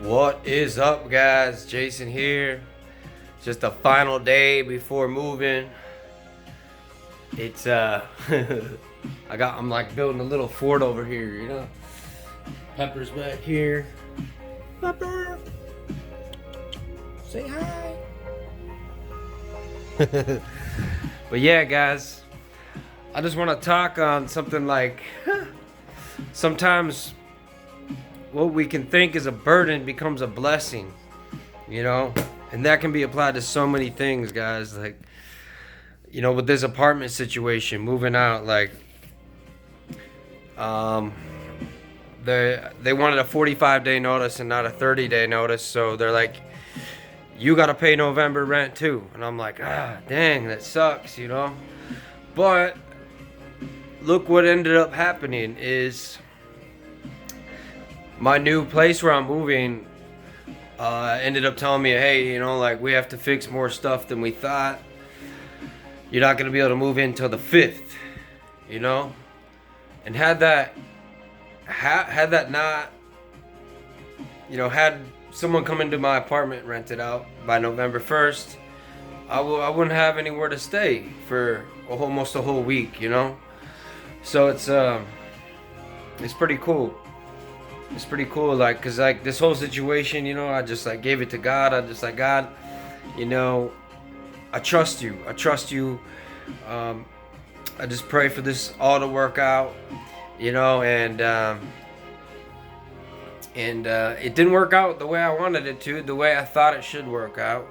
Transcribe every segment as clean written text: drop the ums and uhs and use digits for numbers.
What is up, guys? Jason here. Just the final day before moving. It's I'm like building a little fort over here, you know. Pepper's back here. Pepper, say hi. But yeah, guys, I just want to talk on something like sometimes what we can think is a burden becomes a blessing, you know? And that can be applied to so many things, guys. Like, you know, with this apartment situation, moving out, like, they wanted a 45-day notice and not a 30-day notice. So they're like, you got to pay November rent too. And I'm like, dang, that sucks, you know? But look what ended up happening is my new place where I'm moving ended up telling me, hey, you know, like, we have to fix more stuff than we thought. You're not gonna be able to move in till the 5th, you know. And had that not, you know, had someone come into my apartment rented out by November 1st, I wouldn't have anywhere to stay for almost a whole week, you know. So it's pretty cool. It's pretty cool, like, cause like this whole situation, you know, I just like gave it to God. I just like, God, you know, I trust you. I trust you. I just pray for this all to work out, you know, and it didn't work out the way I wanted it to, the way I thought it should work out.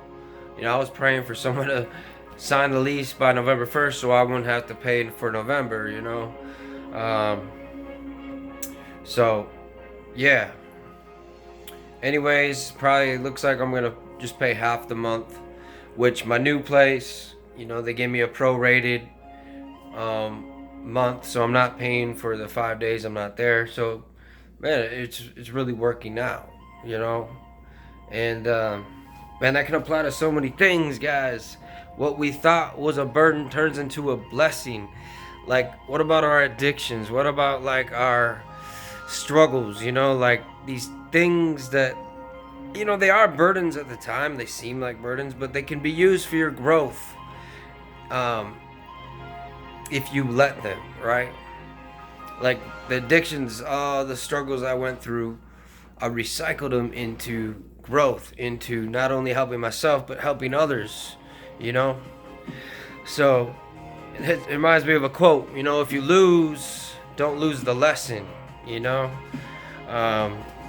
You know, I was praying for someone to sign the lease by November 1st, so I wouldn't have to pay for November, you know. So yeah. Anyways, probably looks like I'm gonna just pay half the month, which my new place, you know, they gave me a prorated month, so I'm not paying for the 5 days I'm not there. So, man, it's really working out, you know, and man, that can apply to so many things, guys. What we thought was a burden turns into a blessing. Like, what about our addictions? What about like our struggles, you know, like these things that, you know, they are burdens at the time, they seem like burdens, but they can be used for your growth, if you let them, right? Like the addictions, the struggles I went through, I recycled them into growth, into not only helping myself but helping others, you know. So it reminds me of a quote, you know, if you lose, don't lose the lesson, you know.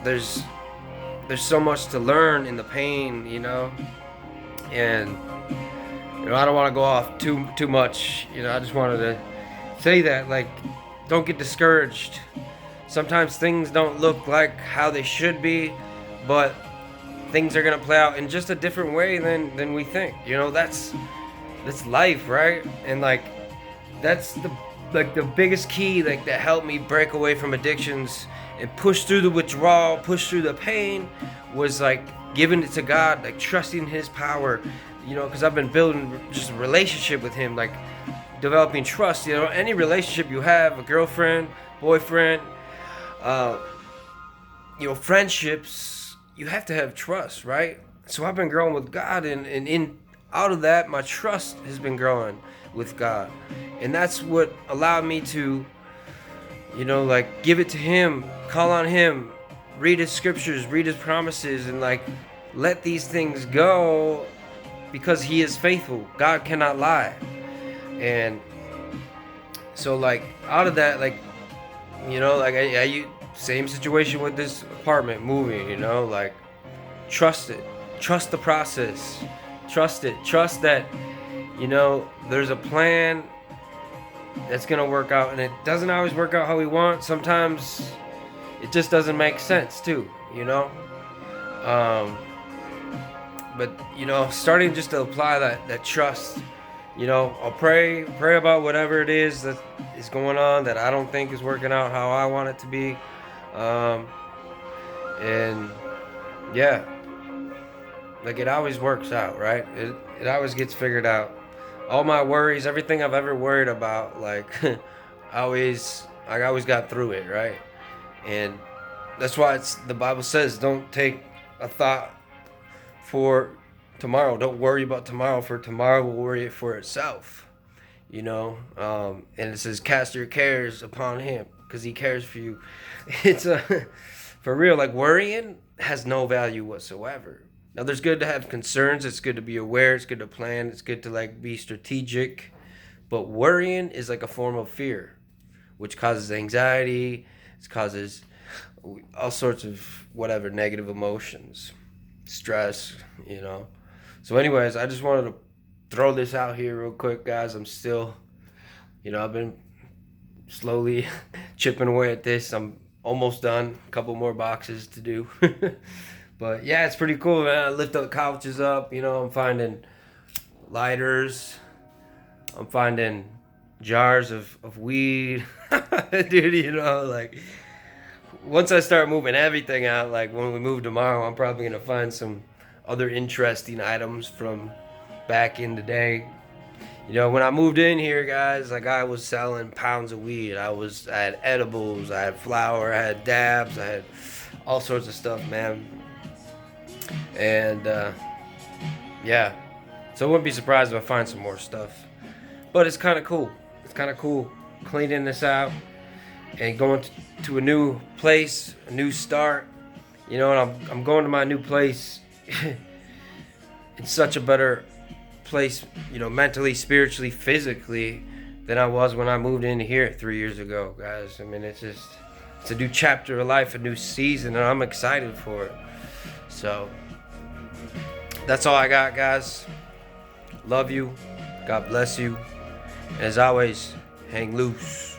There's so much to learn in the pain, you know, and you know, I don't want to go off too much, you know. I just wanted to say that, like, don't get discouraged. Sometimes things don't look like how they should be, but things are gonna play out in just a different way than we think, you know. That's life, right? And like, that's the biggest key, like, that helped me break away from addictions and push through the withdrawal, push through the pain, was like giving it to God, like trusting His power, you know, because I've been building just a relationship with Him, like developing trust. You know, any relationship you have, a girlfriend, boyfriend, you know, friendships, you have to have trust, right? So I've been growing with God, and in out of that, my trust has been growing with God, and that's what allowed me to, you know, like, give it to Him, call on Him, read His scriptures, read His promises, and like let these things go, because He is faithful. God cannot lie. And so, like, out of that, like, you know, like I same situation with this apartment moving, you know, like, trust it, trust the process, trust it, trust that, you know, there's a plan that's gonna work out, and it doesn't always work out how we want. Sometimes it just doesn't make sense too, you know. But you know, starting just to apply that trust, you know, I'll pray about whatever it is that is going on that I don't think is working out how I want it to be, and yeah, like, it always works out, right? It always gets figured out. All my worries, everything I've ever worried about, like, I always got through it, right? And that's why the Bible says, don't take a thought for tomorrow. Don't worry about tomorrow, for tomorrow will worry for itself. You know, and it says cast your cares upon him because he cares for you. It's a for real. Like, worrying has no value whatsoever. Now, there's good to have concerns. It's good to be aware. It's good to plan. It's good to like be strategic. But worrying is like a form of fear, which causes anxiety. It causes all sorts of whatever negative emotions, stress. You know. So, anyways, I just wanted to throw this out here real quick, guys. I'm still, I've been slowly chipping away at this. I'm almost done. A couple more boxes to do. But yeah, it's pretty cool, man. I lift the couches up. I'm finding lighters. I'm finding jars of weed. Dude, like, once I start moving everything out, like when we move tomorrow, I'm probably going to find some other interesting items from back in the day. When I moved in here, guys, like, I was selling pounds of weed. I had edibles, I had flour, I had dabs, I had all sorts of stuff, man. And yeah, so I wouldn't be surprised if I find some more stuff. But it's kind of cool. It's kind of cool cleaning this out and going to a new place, a new start. And I'm going to my new place in such a better place, mentally, spiritually, physically, than I was when I moved in here 3 years ago, guys. I mean, it's a new chapter of life, a new season, and I'm excited for it. So that's all I got, guys. Love you. God bless you. And as always, hang loose.